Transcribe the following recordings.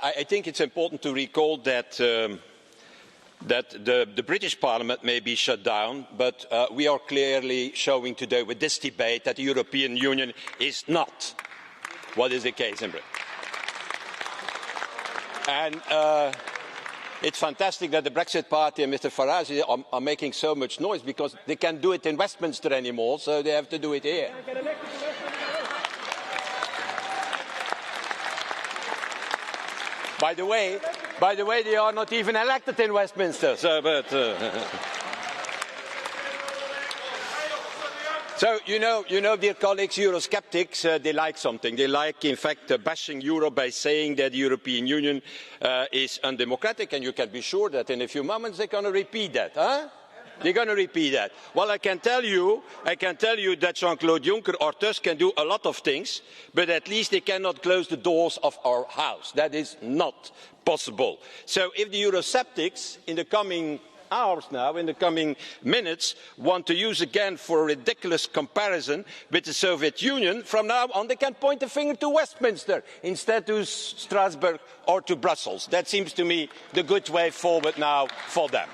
I think it's important to recall that the British Parliament may be shut down, but we are clearly showing today with this debate that the European Union is not what is the case in Britain. And it's fantastic that the Brexit Party and Mr Farage are making so much noise, because they can't do it in Westminster anymore, so they have to do it here. By the way, they are not even elected in Westminster. So, so you know, dear colleagues, Eurosceptics, they like something. They like, in fact, bashing Europe by saying that the European Union is undemocratic, and you can be sure that in a few moments they're going to repeat that, huh? They're going to repeat that. Well, I can tell you that Jean-Claude Juncker or Tusk can do a lot of things, but at least they cannot close the doors of our house. That is not possible. So if the Eurosceptics in the coming hours now, in the coming minutes, want to use again for a ridiculous comparison with the Soviet Union, from now on they can point the finger to Westminster instead to Strasbourg or to Brussels. That seems to me the good way forward now for them.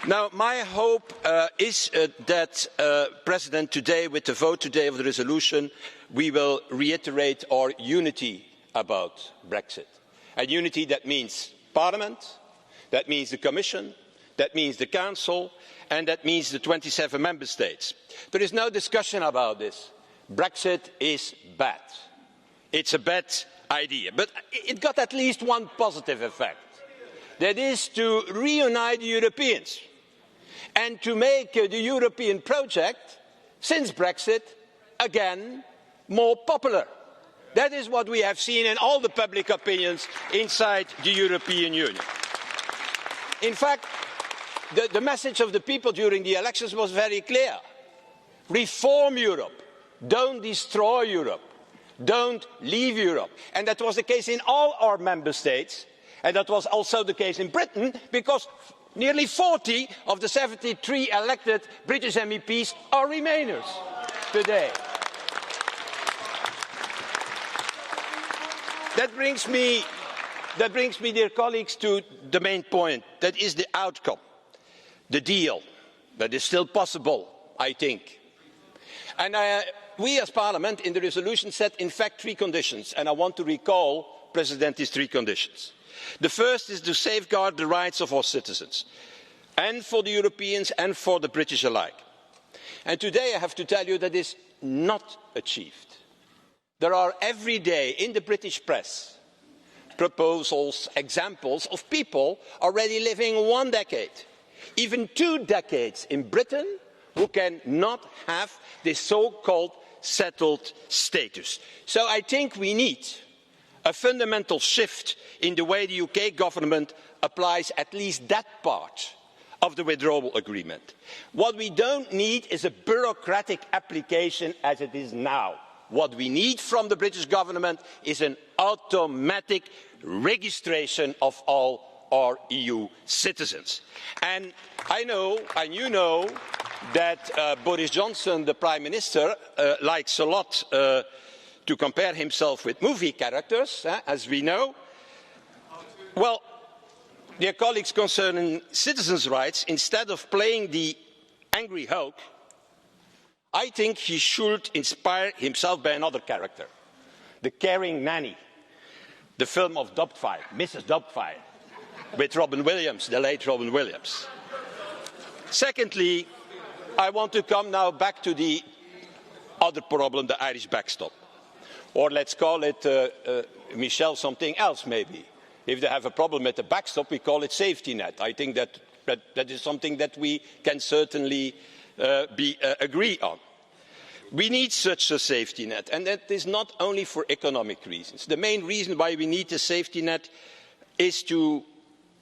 Now, my hope is that, President, today, with the vote today of the resolution, we will reiterate our unity about Brexit. A unity that means Parliament, that means the Commission, that means the Council, and that means the 27 Member States. There is no discussion about this. Brexit is bad. It's a bad idea. But it got at least one positive effect. That is to reunite the Europeans and to make the European project, since Brexit, again more popular. That is what we have seen in all the public opinions inside the European Union. In fact, the message of the people during the elections was very clear. Reform Europe. Don't destroy Europe. Don't leave Europe. And that was the case in all our member states. And that was also the case in Britain, because nearly 40 of the 73 elected British MEPs are Remainers today. That brings me, dear colleagues, to the main point. That is the outcome, the deal that is still possible, I think. And we as Parliament in the resolution set in fact three conditions, and I want to recall, President, these three conditions. The first is to safeguard the rights of our citizens, and for the Europeans and for the British alike. And today I have to tell you that is not achieved. There are every day in the British press proposals, examples of people already living 1 decade, even 2 decades in Britain, who cannot have this so-called settled status. So I think we need a fundamental shift in the way the UK government applies at least that part of the withdrawal agreement. What we don't need is a bureaucratic application as it is now. What we need from the British government is an automatic registration of all our EU citizens. And I know, and you know, that Boris Johnson, the Prime Minister, likes a lot to compare himself with movie characters, as we know. Well, dear colleagues, concerning citizens' rights, instead of playing the angry Hulk, I think he should inspire himself by another character, the caring nanny, the film of Doubtfire, Mrs Doubtfire, with Robin Williams, the late Robin Williams. Secondly, I want to come now back to the other problem, the Irish backstop. Or let's call it, Michel, something else maybe. If they have a problem with the backstop, we call it safety net. I think that is something that we can certainly agree on. We need such a safety net, and that is not only for economic reasons. The main reason why we need a safety net is to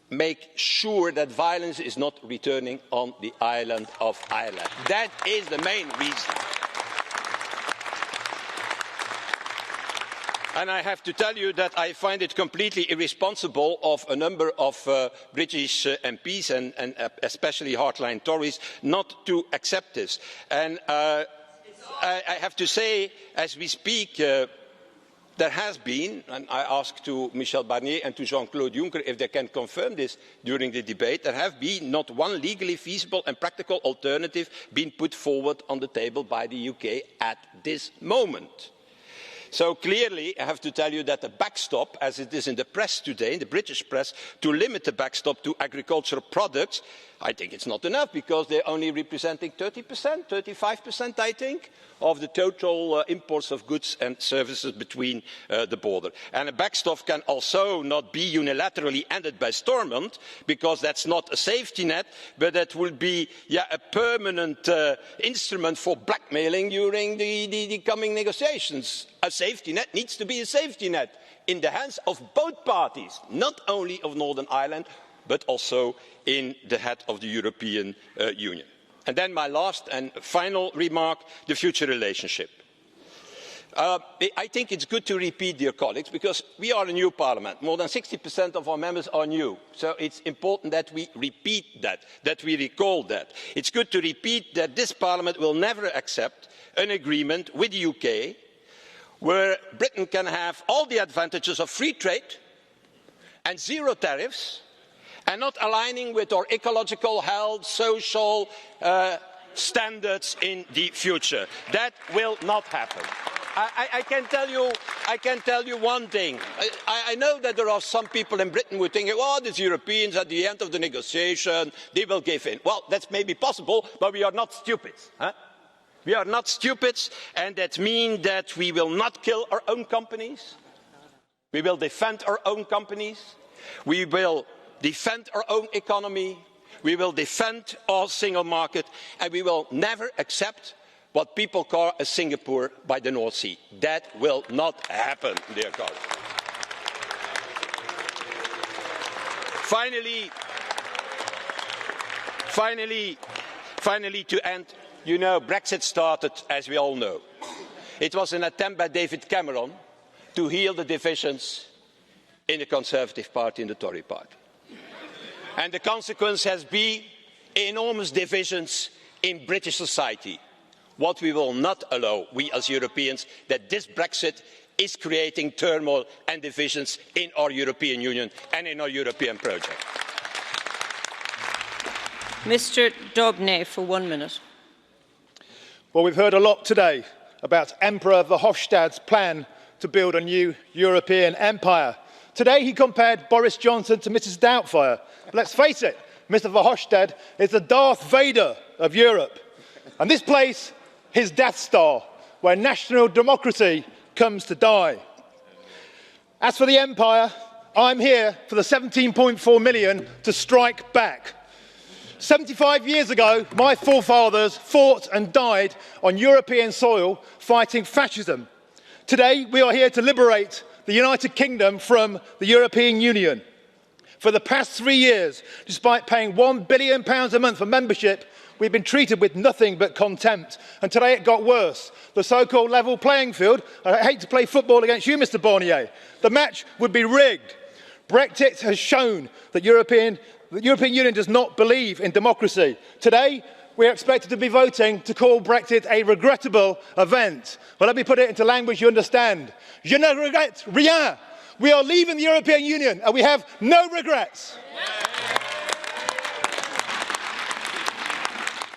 make sure that violence is not returning on the island of Ireland. That is the main reason. And I have to tell you that I find it completely irresponsible of a number of British MPs and especially hardline Tories not to accept this. And I have to say, as we speak, there has been, and I ask to Michel Barnier and to Jean-Claude Juncker if they can confirm this during the debate, there have been not one legally feasible and practical alternative being put forward on the table by the UK at this moment. So clearly, I have to tell you that the backstop, as it is in the press today, in the British press, to limit the backstop to agricultural products, I think it's not enough because they're only representing 30%, 35%, I think, of the total imports of goods and services between the border. And a backstop can also not be unilaterally ended by Stormont because that's not a safety net, but that will be a permanent instrument for blackmailing during the coming negotiations. A safety net needs to be a safety net in the hands of both parties, not only of Northern Ireland, but also in the head of the European Union. And then my last and final remark, the future relationship. I think it's good to repeat, dear colleagues, because we are a new parliament. More than 60% of our members are new. So it's important that we repeat that we recall that. It's good to repeat that this parliament will never accept an agreement with the UK where Britain can have all the advantages of free trade and zero tariffs, and not aligning with our ecological, health, social standards in the future. That will not happen. I can tell you one thing. I know that there are some people in Britain who think, oh, these Europeans at the end of the negotiation, they will give in. Well, that's maybe possible, but we are not stupid. Huh? We are not stupid, and that means that we will not kill our own companies. We will defend our own companies. We will defend our own economy, we will defend our single market, and we will never accept what people call a Singapore by the North Sea. That will not happen, dear colleagues. Finally, to end, you know, Brexit started, as we all know. It was an attempt by David Cameron to heal the divisions in the Conservative Party and the Tory Party. And the consequence has been enormous divisions in British society. What we will not allow, we as Europeans, that this Brexit is creating turmoil and divisions in our European Union and in our European project. Mr Daubney, for 1 minute. Well, we've heard a lot today about Emperor Verhofstadt's plan to build a new European empire. Today he compared Boris Johnson to Mrs Doubtfire. But let's face it, Mr Verhofstadt is the Darth Vader of Europe. And this place, his Death Star, where national democracy comes to die. As for the empire, I'm here for the 17.4 million to strike back. 75 years ago, my forefathers fought and died on European soil fighting fascism. Today, we are here to liberate the United Kingdom from the European Union. For the past 3 years, despite paying £1 billion a month for membership, we've been treated with nothing but contempt. And today it got worse. The so-called level playing field, I hate to play football against you, Mr Barnier, the match would be rigged. Brexit has shown that the European Union does not believe in democracy. Today, we are expected to be voting to call Brexit a regrettable event. Well, let me put it into language you understand. Je ne regrette rien. We are leaving the European Union and we have no regrets.